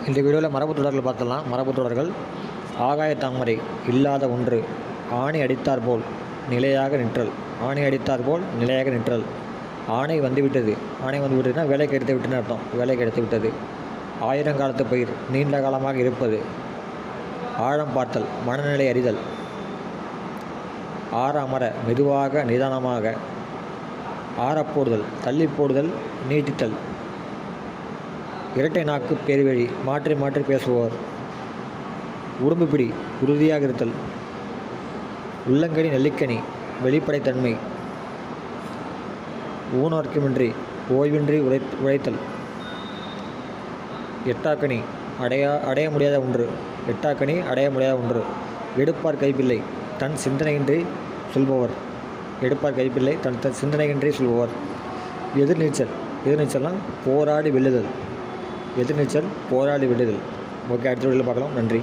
இந்த வீடியோவில் மரபு தொடர்கள் பார்த்துடலாம். மரபு தொடர்கள். ஆகாய தாமரை இல்லாத ஒன்று, ஆணை அடித்தார் போல் நிலையாக நிற்றல். ஆணை அடித்தார் போல் நிலையாக நிற்றல். ஆணை வந்துவிட்டது. ஆணை வந்து விட்டதுன்னா வேலைக்கு எடுத்து விட்டுன்னு அர்த்தம். வேலைக்கு எடுத்து விட்டது. ஆயிரங்காலத்து பயிர் நீண்ட காலமாக இருப்பது. ஆழம் பார்த்தல் மனநிலை அறிதல். ஆற அமர மெதுவாக நிதானமாக. ஆறப்போடுதல் தள்ளி போடுதல் நீட்டித்தல். இரட்டை நாக்கு பேர்வழி மாற்றி மாற்றி பேசுவோர். உடம்பு பிடி உறுதியாக இருத்தல். உள்ளங்கனி நெல்லிக்கனி வெளிப்படைத்தன்மை. ஊனோர்க்கமின்றி ஓய்வின்றி உழைத்தல். எட்டாக்கனி அடைய முடியாத ஒன்று. எட்டாக்கனி அடைய முடியாத ஒன்று. எடுப்பார் கைப்பிள்ளை தன் சிந்தனையின்றி சொல்பவர். எடுப்பார் கைப்பிள்ளை தன் சிந்தனையின்றி சொல்பவர். எதிர்நீச்சல். எதிர்நீச்சல்னால் போராடி வெல்லுதல். எதிர்நீச்சல் போராடி வெல்லுதல். ஓகே, அடுத்த வீடியோவில் பார்க்கலாம். நன்றி.